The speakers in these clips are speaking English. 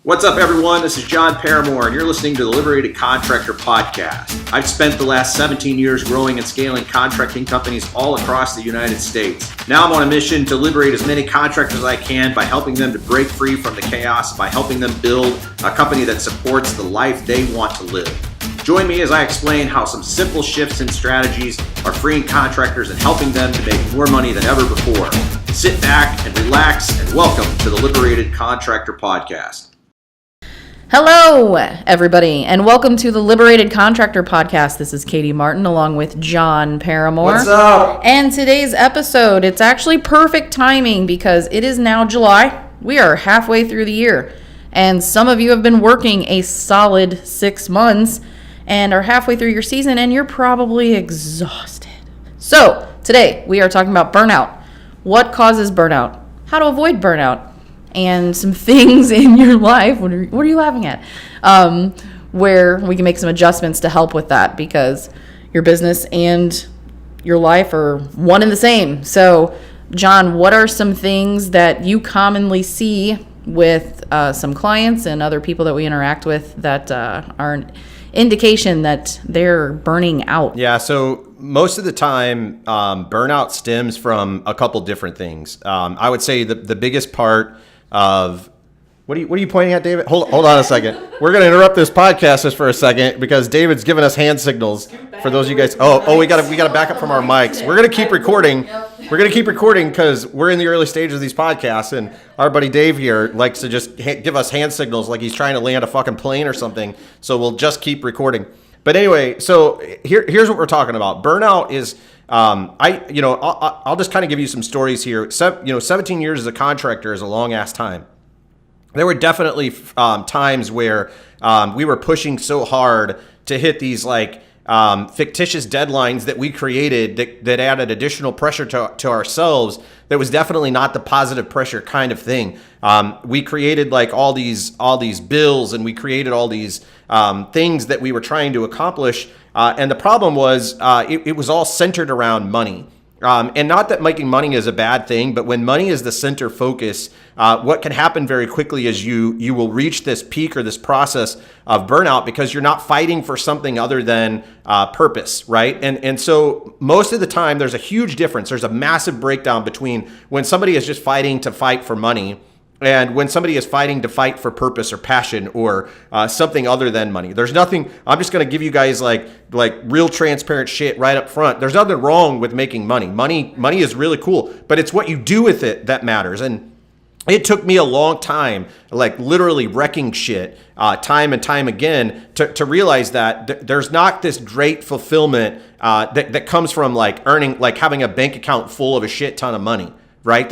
What's up, everyone? This is Jon Paramore, and you're listening to the Liberated Contractor podcast. I've spent the last 17 years growing and scaling contracting companies all across the United States. Now I'm on a mission to liberate as many contractors as I can by helping them to break free from the chaos, by helping them build a company that supports the life they want to live. Join me as I explain how some simple shifts in strategies are freeing contractors and helping them to make more money than ever before. Sit back and relax, and welcome to the Liberated Contractor podcast. Hello, everybody, and welcome to the Liberated Contractor podcast. This is Katy Martin along with Jon Paramore. What's up? And today's episode, it's actually perfect timing because it is now July. We are halfway through the year, and some of you have been working a solid 6 months and are halfway through your season, and you're probably exhausted. So today we are talking about burnout. What causes burnout? How to avoid burnout? And some things in your life, what are you laughing at? Where we can make some adjustments to help with that, because your business and your life are one and the same. So, Jon, what are some things that you commonly see with some clients and other people that we interact with that are an indication that they're burning out? Yeah, so most of the time, burnout stems from a couple different things. I would say the biggest part of what are you pointing at, David? Hold on a second. We're going to interrupt this podcast just for a second because David's giving us hand signals for those of you guys. We got to back up from our mics. We're going to keep recording. We're going to keep recording because we're in the early stages of these podcasts, and our buddy Dave here likes to just give us hand signals like he's trying to land a fucking plane or something. So we'll just keep recording. But anyway, so here's what we're talking about. Burnout is I'll just kind of give you some stories here. 17 years as a contractor is a long ass time. There were definitely times where we were pushing so hard to hit these fictitious deadlines that we created that added additional pressure to ourselves. That was definitely not the positive pressure kind of thing. We created all these bills, and we created all these things that we were trying to accomplish. And the problem was it was all centered around money. And not that making money is a bad thing, but when money is the center focus, what can happen very quickly is you will reach this peak or this process of burnout because you're not fighting for something other than purpose, right? And so most of the time, there's a huge difference. There's a massive breakdown between when somebody is just fighting to fight for money and when somebody is fighting to fight for purpose or passion or something other than money. There's nothing, I'm just going to give you guys like real transparent shit right up front. There's nothing wrong with making money. Money is really cool, but it's what you do with it that matters. And it took me a long time, literally wrecking shit time and time again to realize that there's not this great fulfillment that comes from earning, having a bank account full of a shit ton of money. Right?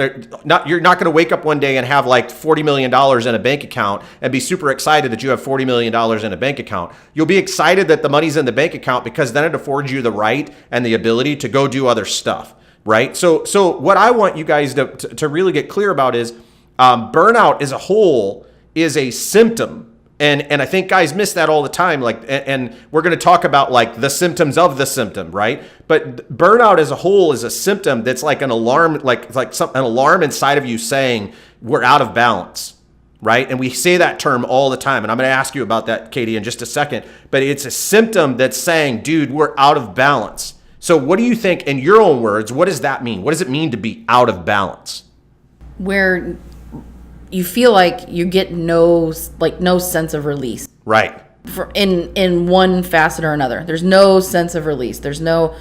You're not going to wake up one day and have $40 million in a bank account and be super excited that you have $40 million in a bank account. You'll be excited that the money's in the bank account because then it affords you the right and the ability to go do other stuff. Right? So what I want you guys to really get clear about is burnout as a whole is a symptom. And I think guys miss that all the time. And we're going to talk about the symptoms of the symptom, right? But burnout as a whole is a symptom that's like an alarm, an alarm inside of you saying we're out of balance, right? And we say that term all the time. And I'm going to ask you about that, Katy, in just a second. But it's a symptom that's saying, dude, we're out of balance. So what do you think, in your own words, what does that mean? What does it mean to be out of balance? Where you feel like you get no sense of release. Right. In one facet or another. There's no sense of release. There's no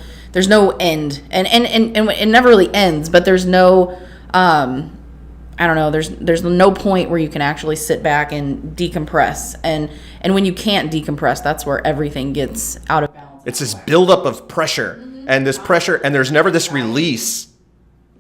end. And it never really ends, but there's no there's no point where you can actually sit back and decompress. And when you can't decompress, that's where everything gets out of balance. It's this buildup of pressure and this pressure, and there's never this release.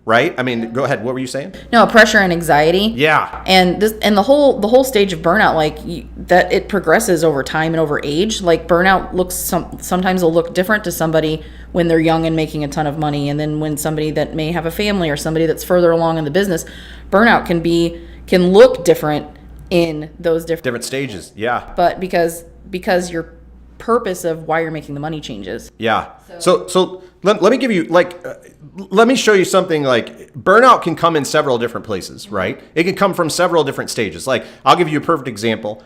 Right? I mean, go ahead. What were you saying? No, pressure and anxiety. Yeah. And the whole stage of burnout, that it progresses over time and over age. Burnout sometimes will look different to somebody when they're young and making a ton of money, and then when somebody that may have a family or somebody that's further along in the business, burnout can look different in those different stages. Yeah. But because your purpose of why you're making the money changes. Yeah. So let me give you let me show you something. Like, burnout can come in several different places, right? It can come from several different stages. Like, I'll give you a perfect example.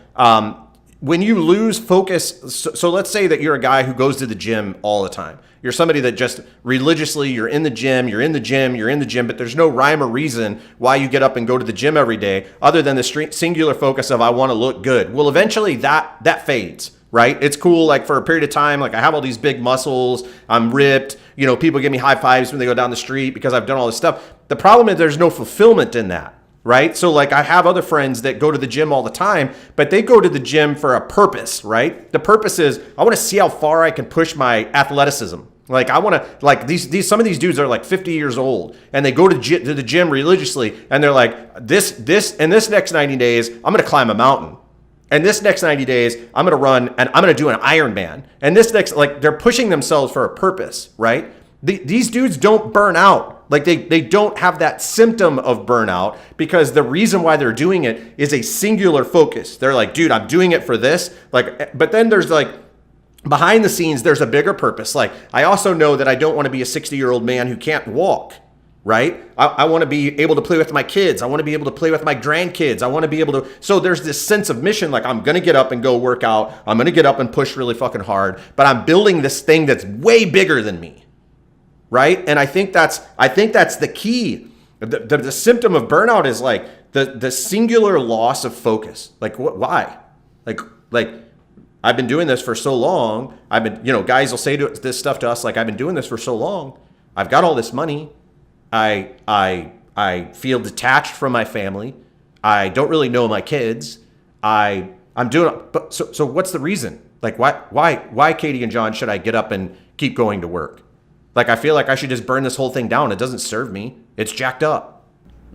When you lose focus, so let's say that you're a guy who goes to the gym all the time. You're somebody that just religiously, you're in the gym, but there's no rhyme or reason why you get up and go to the gym every day other than the singular focus of I want to look good. Well, eventually that fades, right? It's cool, like, for a period of time, like, I have all these big muscles, I'm ripped, people give me high fives when they go down the street because I've done all this stuff. The problem is there's no fulfillment in that. Right? So, like, I have other friends that go to the gym all the time, but they go to the gym for a purpose, right? The purpose is I want to see how far I can push my athleticism. Like, I want to, like, some of these dudes are like 50 years old and they go to the gym religiously and they're like, this next 90 days, I'm going to climb a mountain. And this next 90 days, I'm going to run and I'm going to do an Ironman. And this next, like, they're pushing themselves for a purpose, right? These dudes don't burn out. Like, they don't have that symptom of burnout because the reason why they're doing it is a singular focus. They're like, dude, I'm doing it for this. Like, but then there's, like, behind the scenes, there's a bigger purpose. Like, I also know that I don't want to be a 60-year-old man who can't walk, right? I want to be able to play with my kids. I want to be able to play with my grandkids. I want to be able to. So there's this sense of mission. Like, I'm going to get up and go work out. I'm going to get up and push really fucking hard, but I'm building this thing that's way bigger than me. Right. And I think that's the key. The symptom of burnout is like the singular loss of focus. Like, why? Like I've been doing this for so long. I've been, guys will say this stuff to us. Like, I've been doing this for so long. I've got all this money. I feel detached from my family. I don't really know my kids. I'm doing, but so what's the reason? Like, why Katie and Jon should I get up and keep going to work? Like, I feel like I should just burn this whole thing down. It doesn't serve me. It's jacked up.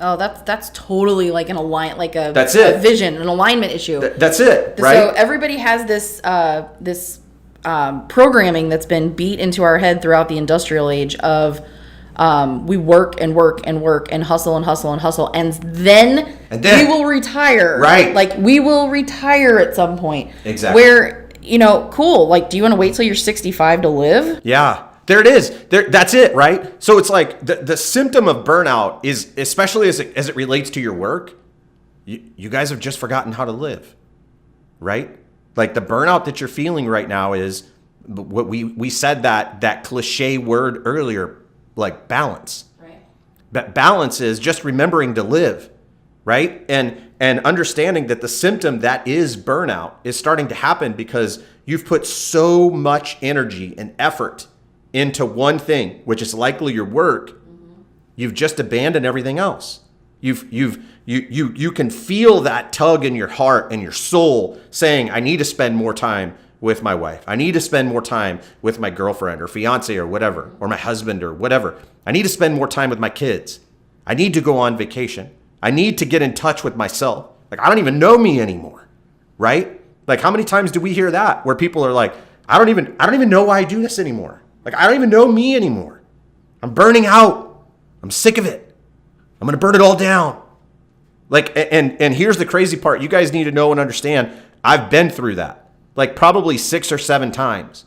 Oh, that's totally like That's it. A vision, an alignment issue. That's it, right? So everybody has this programming that's been beat into our head throughout the industrial age of we work and work and work and hustle and hustle and hustle, and then we will retire. Right. Like, we will retire at some point. Exactly. Where, cool. Like, do you want to wait till you're 65 to live? Yeah. There it is. That's it, right? So it's like the symptom of burnout is, especially as it relates to your work, you guys have just forgotten how to live, right? Like, the burnout that you're feeling right now is what we said, that cliche word earlier, like balance. Right. That balance is just remembering to live, right? And understanding that the symptom that is burnout is starting to happen because you've put so much energy and effort into one thing, which is likely your work. Mm-hmm. You've just abandoned everything else. You can feel that tug in your heart and your soul saying, I need to spend more time with my wife. I need to spend more time with my girlfriend or fiance or whatever, or my husband or whatever. I need to spend more time with my kids. I need to go on vacation. I need to get in touch with myself. Like, I don't even know me anymore, right? Like, how many times do we hear that where people are like, I don't even know why I do this anymore. Like, I don't even know me anymore. I'm burning out. I'm sick of it. I'm going to burn it all down. Like, and here's the crazy part. You guys need to know and understand, I've been through that. Like, probably 6 or 7 times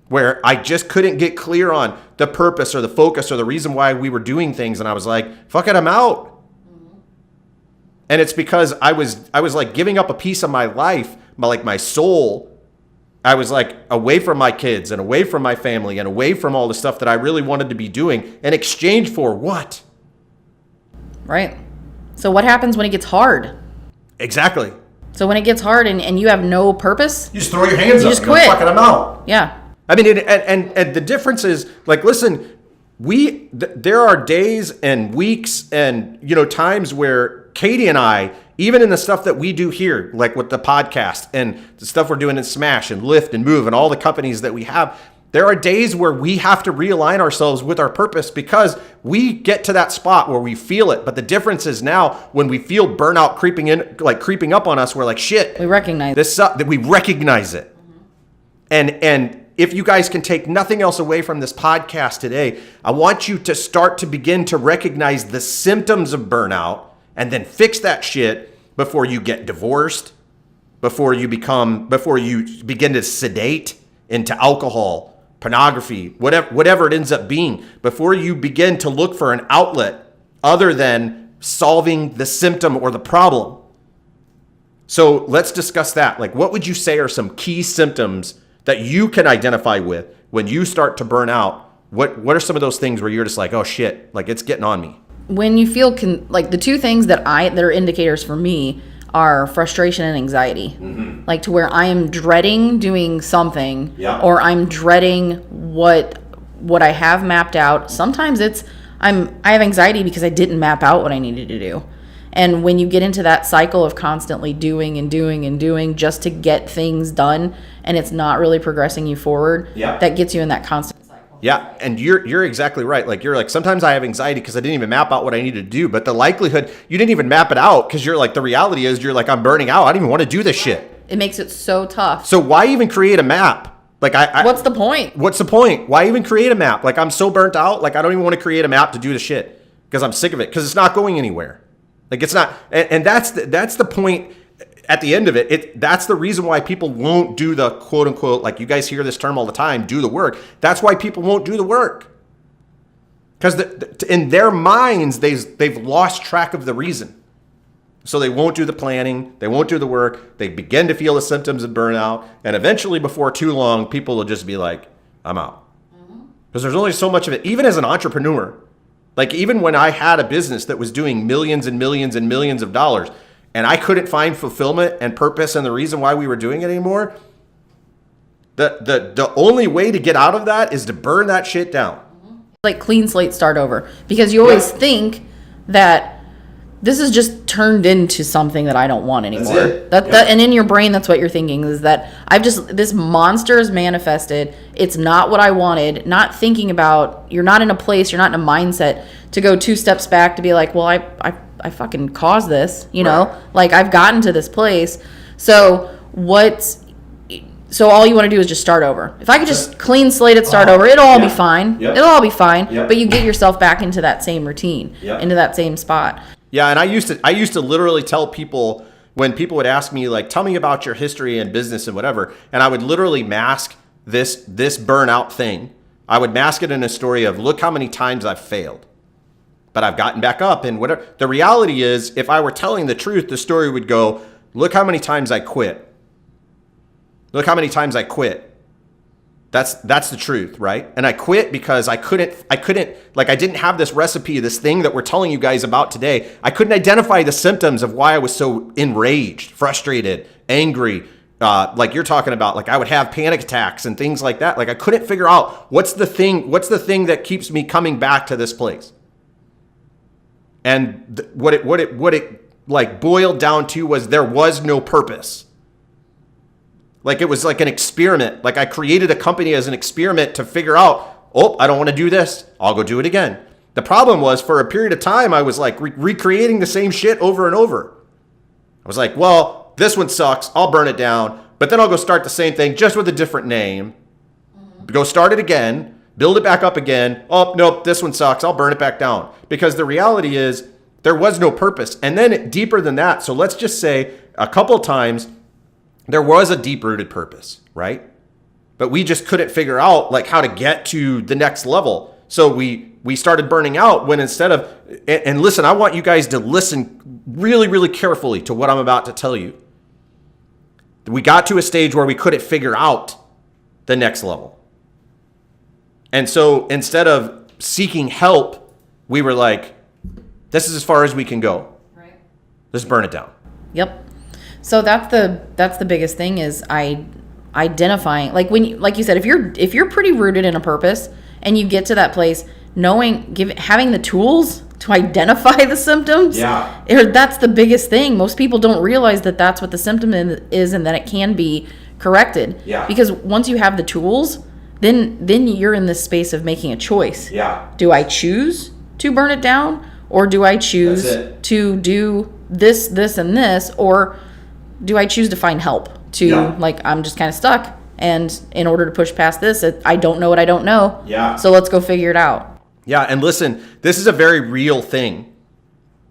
where I just couldn't get clear on the purpose or the focus or the reason why we were doing things. And I was like, fuck it, I'm out. Mm-hmm. And it's because I was like giving up a piece of my life, my soul. I was like away from my kids and away from my family and away from all the stuff that I really wanted to be doing in exchange for what? Right. So what happens when it gets hard? Exactly. So when it gets hard and you have no purpose, you just throw your hands up. Just quit. Fucking, I'm out. Yeah. I mean, and the difference is, like, listen, there are days and weeks and, times where Katie and I, even in the stuff that we do here, like with the podcast and the stuff we're doing in Smash and Lift and Move and all the companies that we have, there are days where we have to realign ourselves with our purpose because we get to that spot where we feel it. But the difference is now when we feel burnout creeping up on us, we're like, shit. We recognize this. That we recognize it. Mm-hmm. And if you guys can take nothing else away from this podcast today, I want you to start to begin to recognize the symptoms of burnout and then fix that shit before you get divorced, before you begin to sedate into alcohol pornography, whatever it ends up being, before you begin to look for an outlet other than solving the symptom or the problem. So let's discuss that. Like, what would you say are some key symptoms that you can identify with when you start to burn out? What are some of those things where you're just like, oh shit, like it's getting on me? When you feel like the two things that are indicators for me are frustration and anxiety. Mm-hmm. Like to where I am dreading doing something, or I'm dreading what I have mapped out. Sometimes I have anxiety because I didn't map out what I needed to do. And when you get into that cycle of constantly doing and doing and doing just to get things done, and it's not really progressing you forward, that gets you in that constant cycle. Yeah, and you're exactly right. Like you're like, sometimes I have anxiety because I didn't even map out what I needed to do. But the likelihood you didn't even map it out because you're like, the reality is you're like, I'm burning out. I don't even want to do this shit. It makes it so tough. So why even create a map? Like what's the point? What's the point? Why even create a map? Like I'm so burnt out. Like I don't even want to create a map to do the shit because I'm sick of it because it's not going anywhere. Like it's not, and that's the point at the end of it. That's the reason why people won't do the quote unquote, like you guys hear this term all the time, do the work. That's why people won't do the work. Because in their minds, they've lost track of the reason. So they won't do the planning, they won't do the work, they begin to feel the symptoms of burnout, and eventually before too long, people will just be like, I'm out. Because there's only so much of it, even as an entrepreneur. Like even when I had a business that was doing millions and millions and millions of dollars, and I couldn't find fulfillment and purpose and the reason why we were doing it anymore, the only way to get out of that is to burn that shit down. Like clean slate, start over. Because you always think that this is just turned into something that I don't want anymore. That's it. And in your brain, that's what you're thinking, is that this monster is manifested. It's not what I wanted. Not thinking about, you're not in a place, you're not in a mindset to go 2 steps back to be like, well, I fucking caused this, you know? Like I've gotten to this place. So all you want to do is just start over. If I could just clean slate it, start over, it'll all be fine. It'll all be fine. But you get yourself back into that same routine, into that same spot. Yeah, and I used to literally tell people when people would ask me like, tell me about your history and business and whatever, and I would literally mask this burnout thing. I would mask it in a story of, look how many times I've failed, but I've gotten back up and whatever. The reality is, if I were telling the truth, the story would go, look how many times I quit. Look how many times I quit. That's the truth, right? And I quit because I couldn't, like I didn't have this recipe, this thing that we're telling you guys about today. I couldn't identify the symptoms of why I was so enraged, frustrated, angry, like you're talking about. Like I would have panic attacks and things like that. Like I couldn't figure out what's the thing that keeps me coming back to this place. And what it like boiled down to was there was no purpose. Like it was like an experiment. Like I created a company as an experiment to figure out, oh, I don't want to do this. I'll go do it again. The problem was for a period of time, I was like recreating the same shit over and over. I was like, well, this one sucks. I'll burn it down. But then I'll go start the same thing just with a different name. Go start it again. Build it back up again. Oh, nope, this one sucks. I'll burn it back down. Because the reality is there was no purpose. And then deeper than that, so let's just say a couple times, there was a deep-rooted purpose, right? But we just couldn't figure out like how to get to the next level. So we started burning out when instead of, and listen, I want you guys to listen really, really carefully to what I'm about to tell you. We got to a stage where we couldn't figure out the next level. And so instead of seeking help, we were like, this is as far as we can go. Right. Let's burn it down. Yep. So that's the biggest thing is identifying, like like you said, if you're pretty rooted in a purpose and you get to that place, having the tools to identify the symptoms, that's the biggest thing. Most people don't realize that that's what the symptom is and that it can be corrected. Yeah. Because once you have the tools, then you're in this space of making a choice. Yeah. Do I choose to burn it down, or do I choose to do this, and this, or do I choose to find help like I'm just kind of stuck, and in order to push past this, I don't know what I don't know. Yeah. So let's go figure it out. Yeah, and listen, this is a very real thing.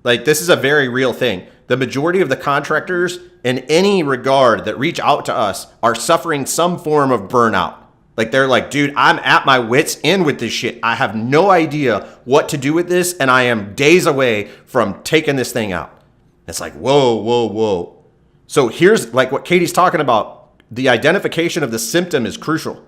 Like this is a very real thing. The majority of the contractors in any regard that reach out to us are suffering some form of burnout. Like they're like, dude, I'm at my wit's end with this shit. I have no idea what to do with this, and I am days away from taking this thing out. It's like, whoa. So here's like what Katie's talking about. The identification of the symptom is crucial.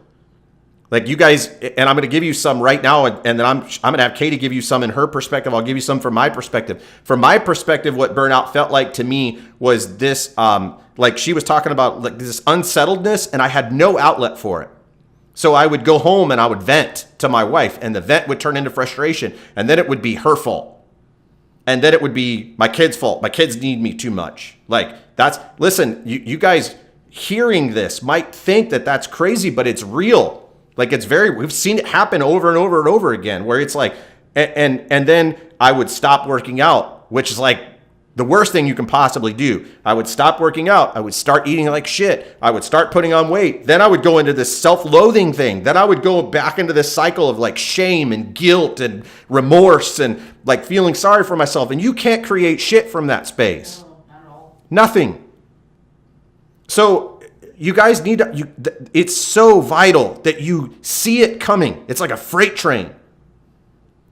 Like you guys, and I'm going to give you some right now, and then I'm going to have Katie give you some in her perspective. I'll give you some from my perspective. From my perspective, what burnout felt like to me was this, like she was talking about like this unsettledness, and I had no outlet for it. So I would go home and I would vent to my wife, and the vent would turn into frustration, and then it would be her fault. And then it would be my kid's fault. My kids need me too much. Like listen, you guys hearing this might think that that's crazy, but it's real. Like we've seen it happen over and over and over again where it's like, and then I would stop working out, which is like the worst thing you can possibly do. I would stop working out. I would start eating like shit. I would start putting on weight. Then I would go into this self-loathing thing. Then I would go back into this cycle of like shame and guilt and remorse and like feeling sorry for myself. And you can't create shit from that space. No, not at all. Nothing. So you guys need to, it's so vital that you see it coming. It's like a freight train.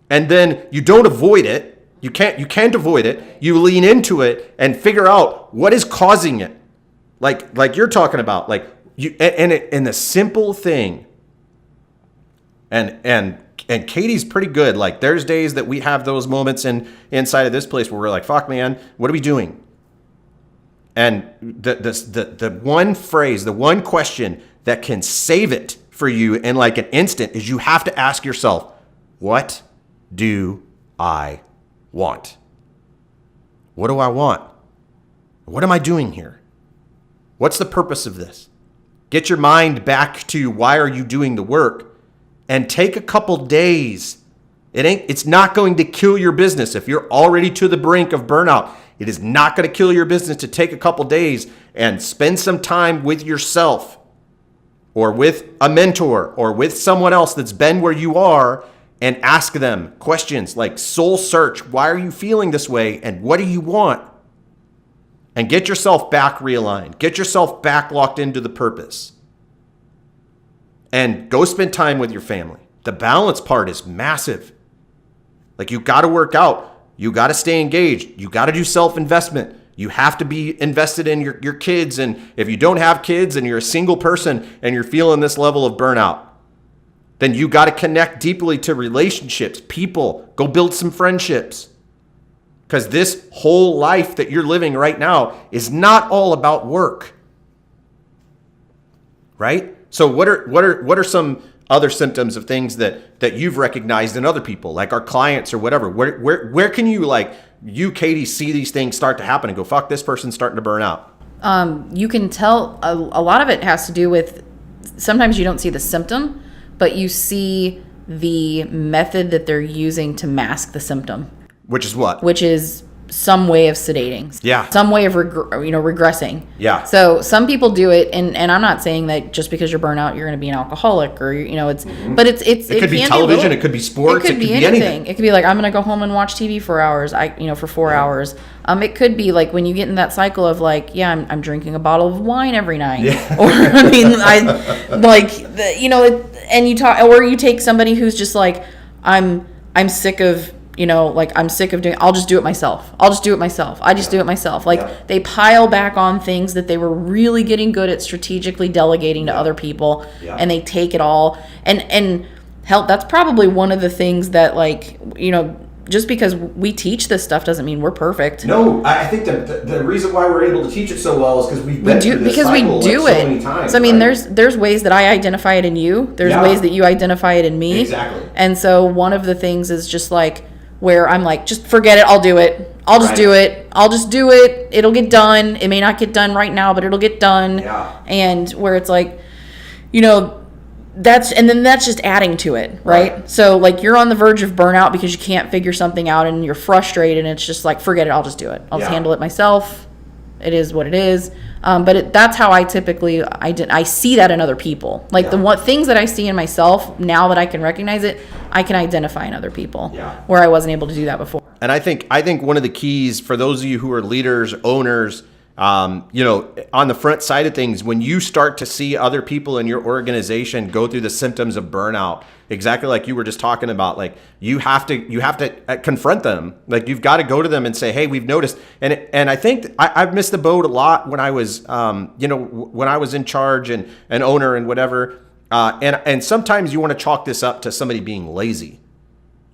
And then you don't avoid it. You can't avoid it. You lean into it and figure out what is causing it. Like you're talking about, like you, and the simple thing. And Katie's pretty good. Like there's days that we have those moments inside of this place where we're like, fuck man, what are we doing? And the one phrase, the one question that can save it for you in like an instant is you have to ask yourself, what do I want? What do I want? What am I doing here? What's the purpose of this? Get your mind back to why are you doing the work and take a couple days. It's not going to kill your business. If you're already to the brink of burnout, it is not going to kill your business to take a couple days and spend some time with yourself or with a mentor or with someone else that's been where you are and ask them questions like soul search. Why are you feeling this way? And what do you want? And get yourself back realigned. Get yourself back locked into the purpose. And go spend time with your family. The balance part is massive. Like you got to work out. You got to stay engaged. You got to do self-investment. You have to be invested in your kids. And if you don't have kids and you're a single person and you're feeling this level of burnout, then you got to connect deeply to relationships, people. Go build some friendships. Because this whole life that you're living right now is not all about work. Right? So what are some other symptoms of things that you've recognized in other people, like our clients or whatever? Where can you, like you, Katie, see these things start to happen and go, fuck, this person's starting to burn out? You can tell a lot of it has to do with, sometimes you don't see the symptom, but you see the method that they're using to mask the symptom. Which is what? Which is some way of sedating. Yeah. Some way of regressing. Yeah. So some people do it, and I'm not saying that just because you're burnt out, you're going to be an alcoholic or it's, but it's it could be television, it could be sports, it could be anything. It could be like, I'm going to go home and watch TV for hours. For 4 hours. It could be like when you get in that cycle of like, yeah, I'm drinking a bottle of wine every night. Yeah. Or and you talk, or you take somebody who's just like, I'm sick of. I'm sick of doing, I'll just do it myself. I just do it myself. They pile back on things that they were really getting good at strategically delegating to other people, and they take it all. And hell, that's probably one of the things that just because we teach this stuff doesn't mean we're perfect. No, I think the reason why we're able to teach it so well is because we've been through this cycle so many times. So I mean, there's ways that I identify it in you. There's ways that you identify it in me. Exactly. And so one of the things is just like, where I'm like, just forget it, I'll do it. I'll just do it. It'll get done. It may not get done right now, but it'll get done. Yeah. And where it's like, that's just adding to it, right? So like you're on the verge of burnout because you can't figure something out and you're frustrated, and it's just like, forget it, I'll just do it. I'll just handle it myself. It is what it is. But that's how I typically, I see that in other people. Like the things that I see in myself, now that I can recognize it, I can identify in other people where I wasn't able to do that before. And I think one of the keys for those of you who are leaders, owners, On the front side of things, when you start to see other people in your organization go through the symptoms of burnout, exactly like you were just talking about, like you have to confront them. Like you've got to go to them and say, hey, we've noticed. And I think I've missed the boat a lot when I was, when I was in charge and an owner and whatever. And sometimes you want to chalk this up to somebody being lazy,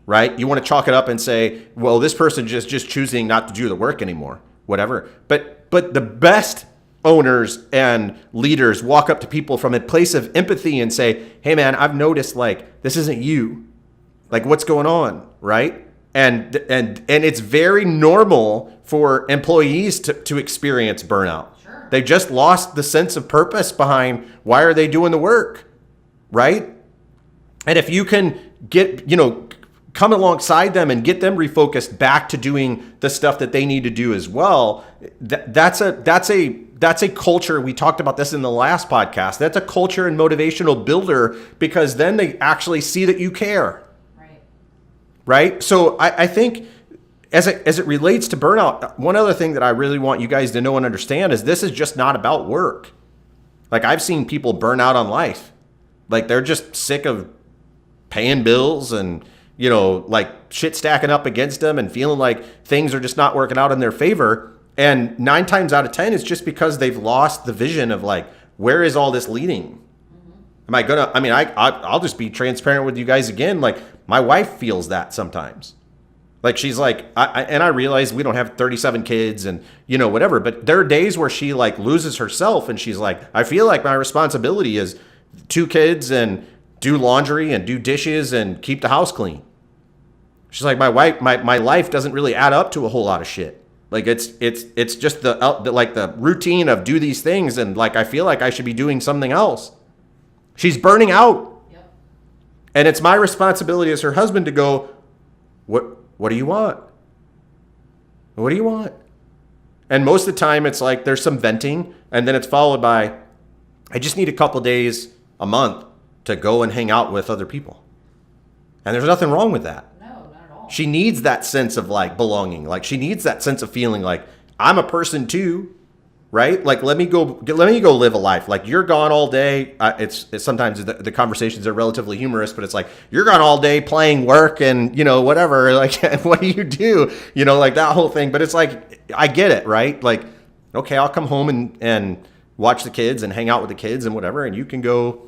right? You want to chalk it up and say, well, this person just choosing not to do the work anymore, whatever. But the best owners and leaders walk up to people from a place of empathy and say, hey man, I've noticed like this isn't you. Like what's going on, right? And it's very normal for employees to experience burnout. Sure. They just lost the sense of purpose behind why are they doing the work, right? And if you can come alongside them and get them refocused back to doing the stuff that they need to do as well, that's a culture. We talked about this in the last podcast. That's a culture and motivational builder, because then they actually see that you care. Right? So I think as it relates to burnout, one other thing that I really want you guys to know and understand is this is just not about work. Like I've seen people burn out on life. Like they're just sick of paying bills and like shit stacking up against them and feeling like things are just not working out in their favor. And 9 times out of 10, it's just because they've lost the vision of like, where is all this leading? I'll just be transparent with you guys again. Like my wife feels that sometimes. Like she's like, I realize we don't have 37 kids and whatever, but there are days where she like loses herself and she's like, I feel like my responsibility is 2 kids and do laundry and do dishes and keep the house clean. She's like, my life doesn't really add up to a whole lot of shit. Like it's just the routine of do these things. And like, I feel like I should be doing something else. She's burning out. Yep. And it's my responsibility as her husband to go, what do you want? What do you want? And most of the time it's like, there's some venting and then it's followed by, I just need a couple days a month to go and hang out with other people. And there's nothing wrong with that. No, not at all. She needs that sense of like belonging. Like she needs that sense of feeling like I'm a person too, right? Like let me go live a life. Like you're gone all day. It's sometimes the conversations are relatively humorous, but it's like you're gone all day playing work and whatever. Like what do you do? Like that whole thing. But it's like I get it, right? Like okay, I'll come home and watch the kids and hang out with the kids and whatever, and you can go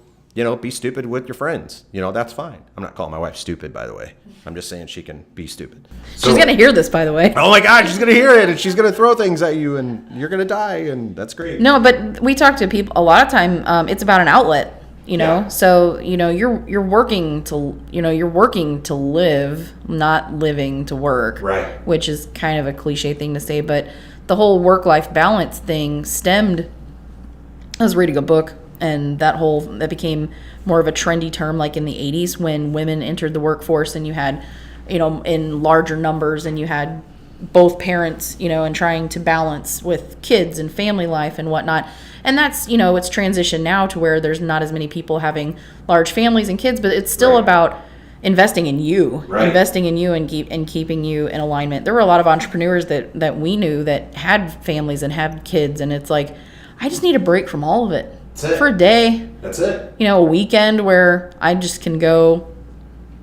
be stupid with your friends. That's fine. I'm not calling my wife stupid, by the way. I'm just saying she can be stupid. So, she's going to hear this, by the way. Oh my God, she's going to hear it and she's going to throw things at you and you're going to die and that's great. No, but we talk to people a lot of time. It's about an outlet, Yeah. So, you're working to live, not living to work. Right. Which is kind of a cliche thing to say, but the whole work-life balance thing stemmed. I was reading a book. And that became more of a trendy term like in the 80s when women entered the workforce and you had, in larger numbers and you had both parents, and trying to balance with kids and family life and whatnot. And that's, it's transitioned now to where there's not as many people having large families and kids, but it's still about investing in you, and keeping you in alignment. There were a lot of entrepreneurs that we knew that had families and had kids. And it's like, I just need a break from all of it. For a day. That's it. A weekend where I just can go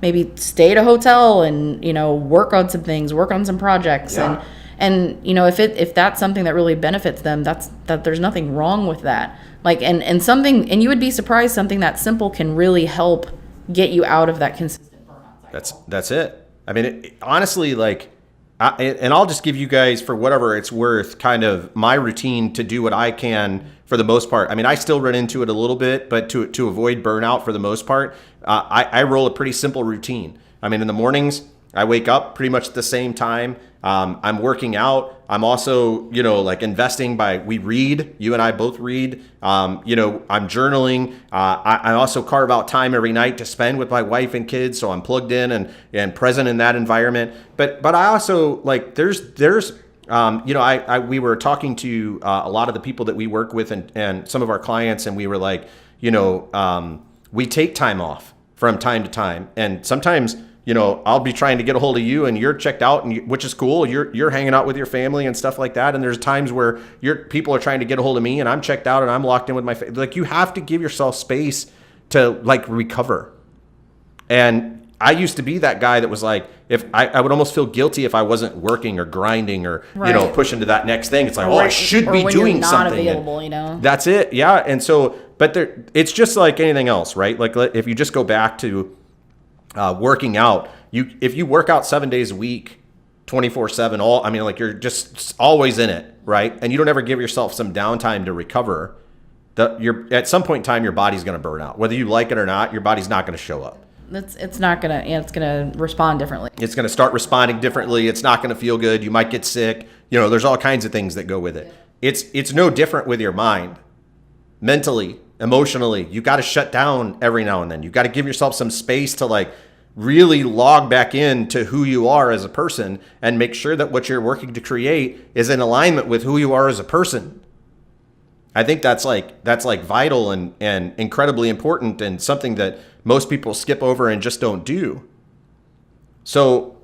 maybe stay at a hotel and, work on some things, work on some projects. Yeah. And if that's something that really benefits them, that there's nothing wrong with that. Like, and you would be surprised something that simple can really help get you out of that consistent burnout cycle. That's it. I mean, honestly, like, and I'll just give you guys, for whatever it's worth, kind of my routine to do what I can for the most part. I mean, I still run into it a little bit, but to avoid burnout for the most part, I roll a pretty simple routine. I mean, in the mornings, I wake up pretty much at the same time. I'm working out. I'm also, like investing we read. You and I both read. I'm journaling. I also carve out time every night to spend with my wife and kids. So I'm plugged in and present in that environment. But I also like there's we were talking to a lot of the people that we work with and some of our clients, and we were like, we take time off from time to time, and sometimes I'll be trying to get a hold of you and you're checked out, and which is cool. You're hanging out with your family and stuff like that. And there's times where people are trying to get a hold of me and I'm checked out and I'm locked in with my family. Like, you have to give yourself space to like recover. And I used to be that guy that was like, if I would almost feel guilty if I wasn't working or grinding or, pushing to that next thing. It's like, I should be doing something. Available, That's it. Yeah. And so, but it's just like anything else, right? Like, if you just go back to working out, if you work out 7 days a week, 24/7, you're just always in it, right? And you don't ever give yourself some downtime to recover. At some point in time, your body's going to burn out. Whether you like it or not, your body's not going to show up. It's gonna respond differently. It's gonna start responding differently. It's not gonna feel good. You might get sick. There's all kinds of things that go with it. It's no different with your mind. Mentally, emotionally, you got to shut down every now and then. You got to give yourself some space to like really log back into who you are as a person and make sure that what you're working to create is in alignment with who you are as a person. I think that's vital and incredibly important, and something that most people skip over and just don't do. So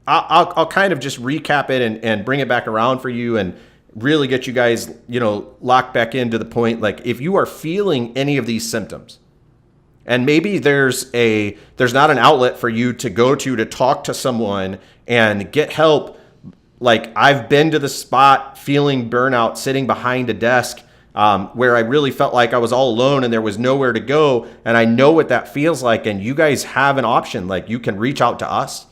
I'll kind of just recap it and bring it back around for you and really get you guys, locked back into the point. Like, if you are feeling any of these symptoms, and maybe there's not an outlet for you to go to talk to someone and get help. Like, I've been to the spot feeling burnout, sitting behind a desk where I really felt like I was all alone and there was nowhere to go. And I know what that feels like. And you guys have an option. Like, you can reach out to us.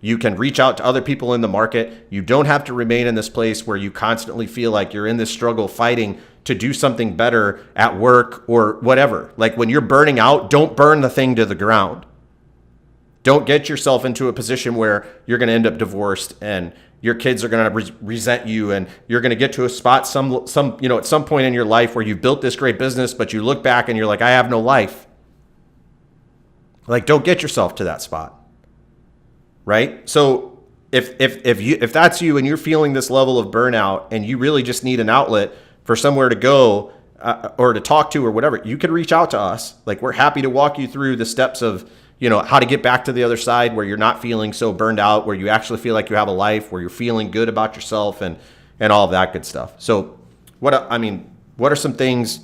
You can reach out to other people in the market. You don't have to remain in this place where you constantly feel like you're in this struggle fighting to do something better at work or whatever. Like, when you're burning out, don't burn the thing to the ground. Don't get yourself into a position where you're going to end up divorced and your kids are going to resent you, and you're going to get to a spot at some point in your life where you've built this great business, but you look back and you're like, I have no life. Like, don't get yourself to that spot. Right? So if that's you and you're feeling this level of burnout and you really just need an outlet for somewhere to go or to talk to or whatever, you can reach out to us. Like, we're happy to walk you through the steps of how to get back to the other side where you're not feeling so burned out, where you actually feel like you have a life, where you're feeling good about yourself and all of that good stuff. So what are some things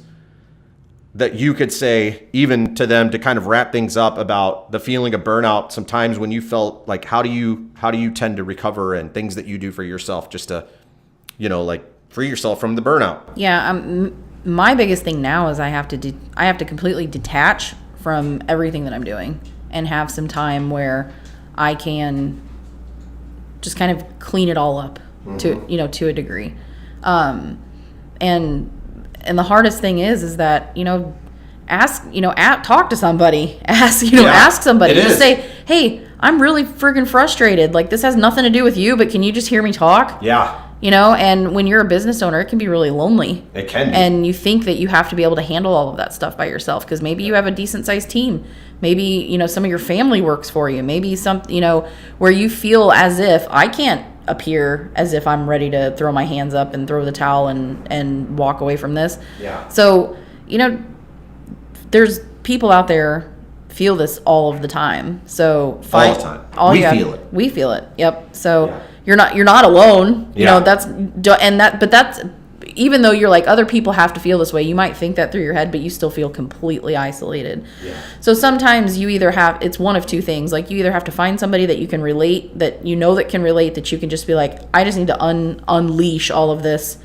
that you could say even to them to kind of wrap things up about the feeling of burnout sometimes when you felt like, how do you tend to recover, and things that you do for yourself just to, free yourself from the burnout? Yeah. My biggest thing now is I have to completely detach from everything that I'm doing and have some time where I can just kind of clean it all up to a degree. And the hardest thing is that, talk to somebody, ask somebody, just say, hey, I'm really freaking frustrated. Like, this has nothing to do with you, but can you just hear me talk? Yeah. And when you're a business owner, it can be really lonely. It can be. And you think that you have to be able to handle all of that stuff by yourself, because maybe you have a decent sized team. Maybe, some of your family works for you. Maybe where you feel as if I can't appear as if I'm ready to throw my hands up and throw the towel and walk away from this. Yeah. So, there's people out there feel this all of the time. So all the time. Feel it. We feel it. Yep. So you're not alone. That's even though you're like, other people have to feel this way, you might think that through your head, but you still feel completely isolated. Yeah. So sometimes you either it's one of two things. Like, you either have to find somebody that you can relate, that that can relate, that you can just be like, I just need to unleash all of this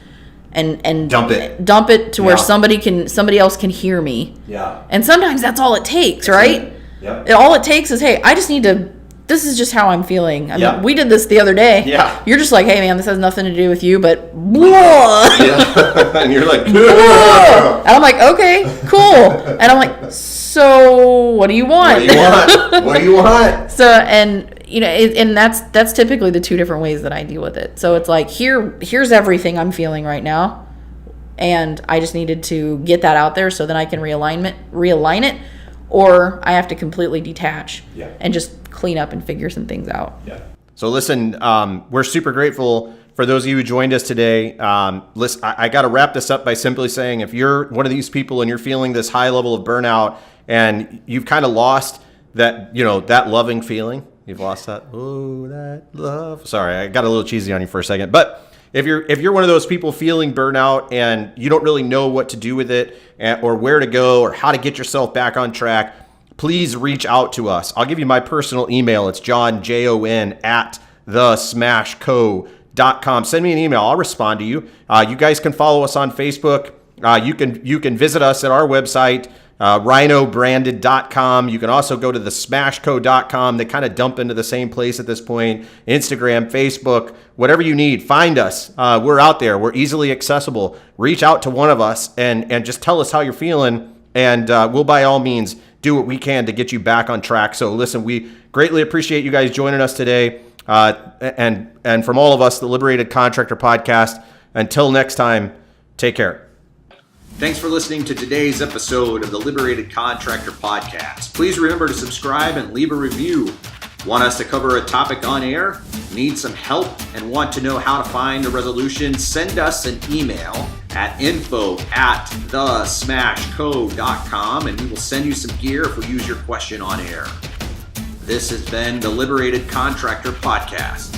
and dump it to where somebody else can hear me. Yeah. And sometimes that's all it takes, right? Yep. All it takes is, hey, I just need to, this is just how I'm feeling. I mean, we did this the other day. Yeah. You're just like, hey man, this has nothing to do with you, but yeah. And you're like, and I'm like, okay, cool. And I'm like, so what do you want? What do you want? So, and and that's typically the two different ways that I deal with it. So it's like, here's everything I'm feeling right now, and I just needed to get that out there so then I can realign it, or I have to completely detach and just clean up and figure some things out. Yeah. So listen, we're super grateful for those of you who joined us today. Listen, I got to wrap this up by simply saying, if you're one of these people and you're feeling this high level of burnout and you've kind of lost that, you know, that loving feeling. You've lost that. Oh, that love. Sorry, I got a little cheesy on you for a second. But if you're one of those people feeling burnout and you don't really know what to do with it or where to go or how to get yourself back on track, please reach out to us. I'll give you my personal email. It's Jon, Jon, at thesmashco.com. Send me an email. I'll respond to you. You guys can follow us on Facebook. You can visit us at our website, rhinobranded.com. You can also go to thesmashco.com. They kind of dump into the same place at this point. Instagram, Facebook, whatever you need, find us. We're out there. We're easily accessible. Reach out to one of us and just tell us how you're feeling, and we'll by all means do what we can to get you back on track. So listen, we greatly appreciate you guys joining us today. And from all of us, the Liberated Contractor Podcast, until next time, take care. Thanks for listening to today's episode of the Liberated Contractor Podcast. Please remember to subscribe and leave a review. Want us to cover a topic on air? Need some help and want to know how to find a resolution? Send us an email at info@thesmashco.com and we will send you some gear if we use your question on air. This has been the Liberated Contractor Podcast.